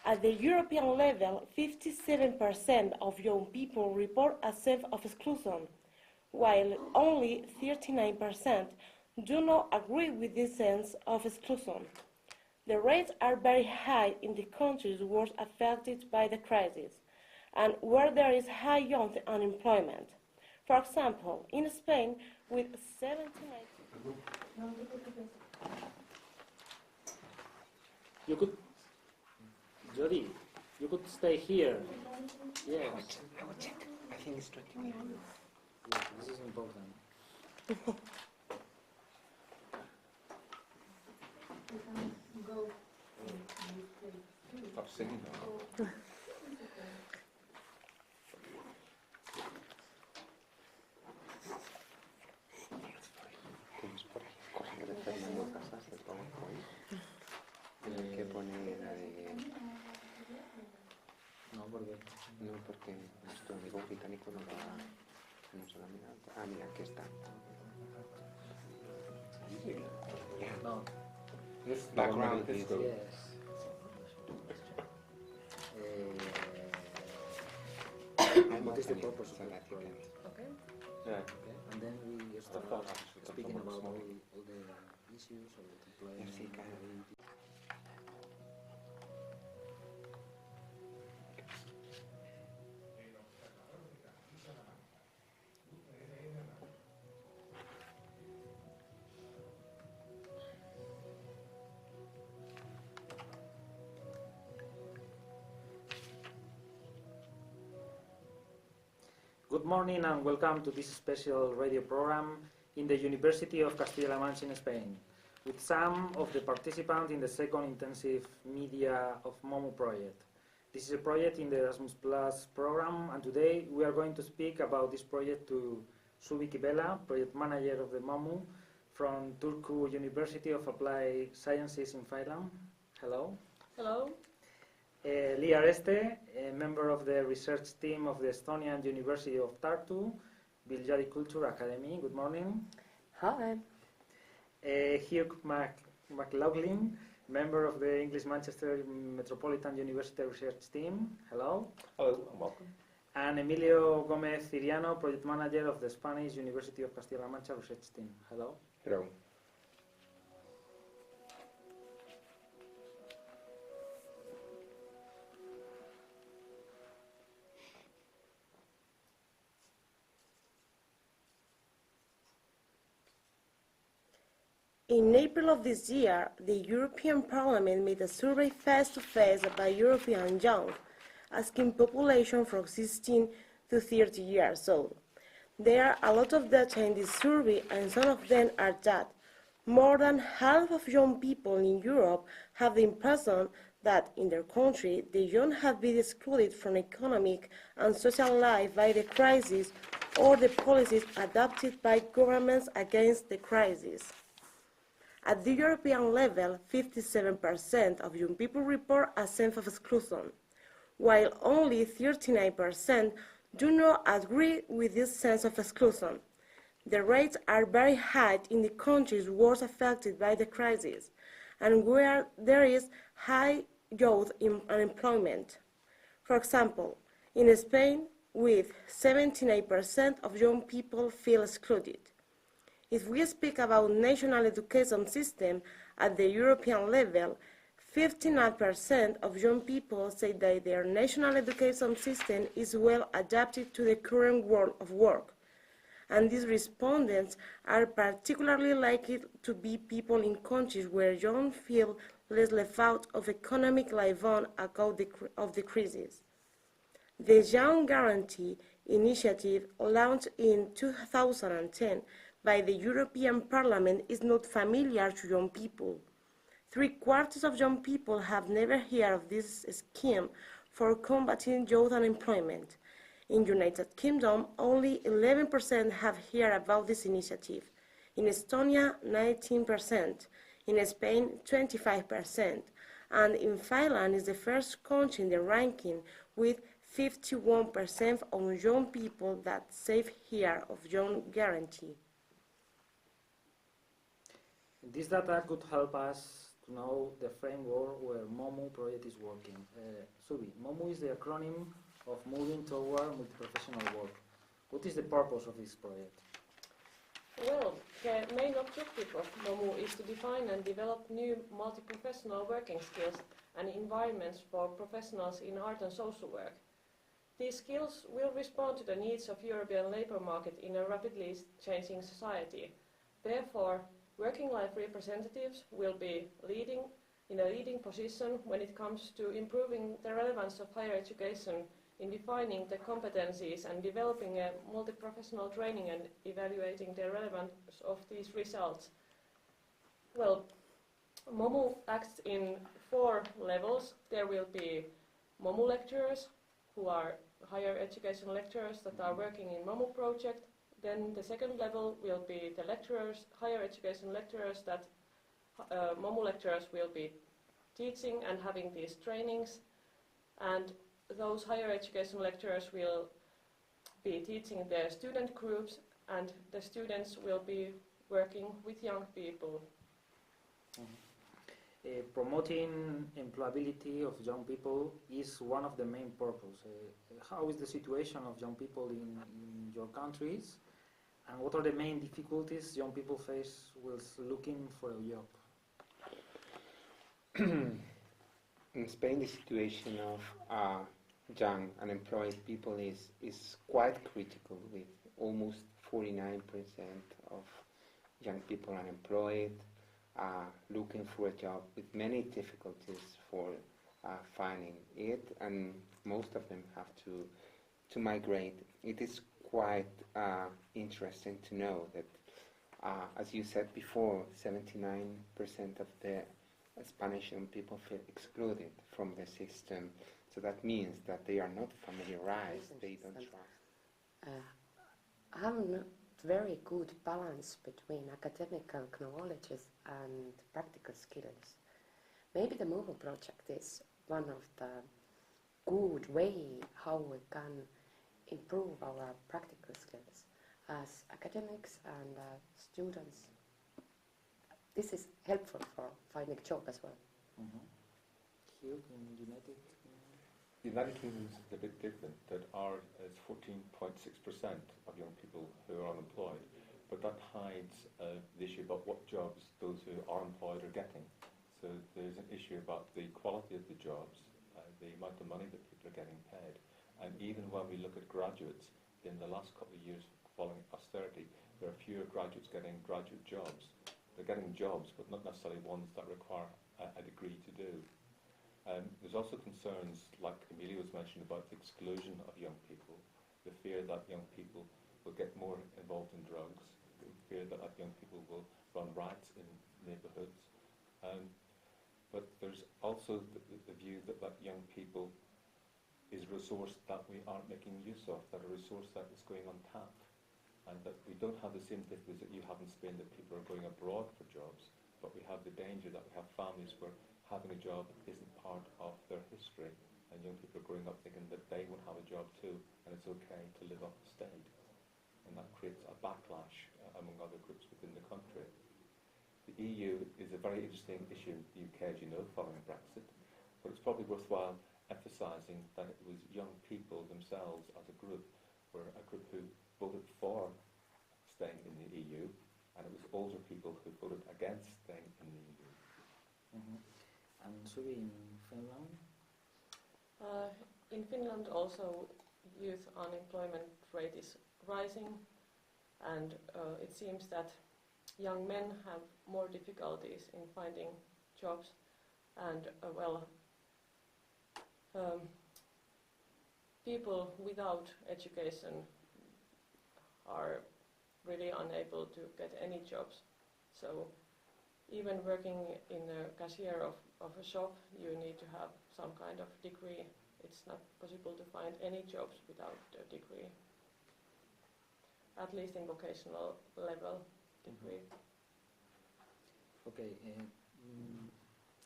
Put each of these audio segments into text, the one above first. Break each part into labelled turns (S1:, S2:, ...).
S1: At the European level, 57% of young people report a sense of exclusion, while only 39% do not agree with this sense of exclusion. The rates are very high in the countries worst affected by the crisis, and where there is high youth unemployment. For example, in Spain, with 79...
S2: You could, Jody, you could stay here. Yes.
S3: I will check. I think it's 20 minutes.
S2: Yeah, this is important.
S3: Stop singing now. Tienes por ahí cosas de Fernando Casas, te pongo ahí. Tienes que poner la de...
S2: No, porque...
S3: No, porque nuestro amigo británico no va... No se va a mirar. Ah, mira, aquí está. Yeah.
S2: No.
S4: Yes,
S3: Background
S4: is
S3: is-
S2: Yes. What is the purpose of the project?
S1: Okay.
S4: Yeah.
S2: Okay. And then we start speaking about all the issues of the employment.
S3: Merci, Karen.
S2: Good morning and welcome to this special radio program in the University of Castilla-La Mancha in Spain, with some of the participants in the second intensive media of MOMU project. This is a project in the Erasmus Plus program, and today we are going to speak about this project to Subi Kibela, project manager of the MOMU from Turku University of Applied Sciences in Finland. Hello.
S1: Hello.
S2: Li Areste, a member of the research team of the Estonian University of Tartu, Viljandi Culture Academy. Good morning.
S1: Hi.
S2: Hugh McLaughlin, member of the English Manchester Metropolitan University research team. Hello.
S4: Hello and welcome.
S2: And Emilio Gomez Ciriano, project manager of the Spanish University of Castilla-La Mancha research team. Hello.
S4: Hello.
S1: In April of this year, the European Parliament made a survey face-to-face about European young, asking population from 16 to 30 years old. There are a lot of data in this survey, and some of them are that more than half of young people in Europe have the impression that in their country the young have been excluded from economic and social life by the crisis or the policies adopted by governments against the crisis. At the European level, 57% of young people report a sense of exclusion, while only 39% do not agree with this sense of exclusion. The rates are very high in the countries worst affected by the crisis, and where there is high youth unemployment. For example, in Spain, with 79% of young people feel excluded. If we speak about national education system at the European level, 59% of young people say that their national education system is well adapted to the current world of work. And these respondents are particularly likely to be people in countries where young feel less left out of economic life on account of the crisis. The Young Guarantee initiative, launched in 2010, by the European Parliament is not familiar to young people. 3/4 of young people have never heard of this scheme for combating youth unemployment. In the United Kingdom, only 11% have heard about this initiative. In Estonia, 19%. In Spain, 25%. And in Finland is the first country in the ranking with 51% of young people that say hear of Young Guarantee.
S2: This data could help us to know the framework where MOMU project is working. Subi, MOMU is the acronym of Moving Toward Multi-Professional Work. What is the purpose of this project?
S5: Well, the main objective of MOMU is to define and develop new multi-professional working skills and environments for professionals in art and social work. These skills will respond to the needs of European labour market in a rapidly changing society. Therefore, working life representatives will be in a leading position when it comes to improving the relevance of higher education in defining the competencies and developing a multi-professional training and evaluating the relevance of these results. Well, MOMU acts in 4 levels. There will be MOMU lecturers, who are higher education lecturers that are working in MOMU project. Then the second level will be the lecturers, higher education lecturers that MOMU lecturers will be teaching and having these trainings. And those higher education lecturers will be teaching their student groups, and the students will be working with young people.
S2: Promoting employability of young people is one of the main purposes. How is the situation of young people in your countries, and what are the main difficulties young people face whilst looking for a job?
S3: In Spain, the situation of young unemployed people is quite critical, with almost 49% of young people unemployed, looking for a job, with many difficulties for finding it, and most of them have to migrate. It is quite interesting to know that, as you said before, 79% of the Spanish young people feel excluded from the system. So that means that they are not familiarized, they don't trust.
S6: Have a very good balance between academic knowledge and practical skills. Maybe the MOMU project is one of the good way how we can improve our practical skills as academics and students. This is helpful for finding a job as well.
S2: Here in United
S4: The United Kingdom is a bit different. That is 14.6% of young people who are unemployed, but that hides the issue about what jobs those who are employed are getting. So there's an issue about the quality of the jobs, the amount of money that people are getting paid, and even when we look at graduates, in the last couple of years following austerity, there are fewer graduates getting graduate jobs. They're getting jobs, but not necessarily ones that require a degree to do. There's also concerns, like Emilia was mentioning, about the exclusion of young people, the fear that young people will get more involved in drugs, the fear that young people will run riots in neighbourhoods. But there's also the view that young people is a resource that we aren't making use of, that a resource that is going untapped, and that we don't have the same difficulties that you have in Spain, that people are going abroad for jobs, but we have the danger that we have families where having a job isn't part of their history, and young people are growing up thinking that they won't have a job too, and it's okay to live off the state. And that creates a backlash among other groups within the country. The EU is a very interesting issue in the UK, as you know, following Brexit, but it's probably worthwhile emphasising that it was young people themselves as a group were a group who voted for staying in the EU, and it was older people who voted against staying in the EU.
S2: And so in Finland?
S5: In Finland also youth unemployment rate is rising, and it seems that young men have more difficulties in finding jobs, and people without education are really unable to get any jobs. So even working in a cashier of a shop, you need to have some kind of degree. It's not possible to find any jobs without a degree, at least in vocational level degree.
S2: Okay,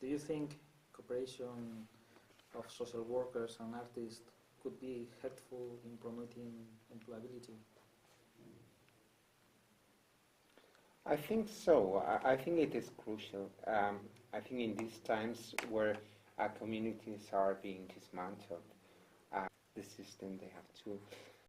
S2: do you think cooperation of social workers and artists could be helpful in promoting employability?
S3: I think so. I think it is crucial. I think in these times where our communities are being dismantled, the system, they have to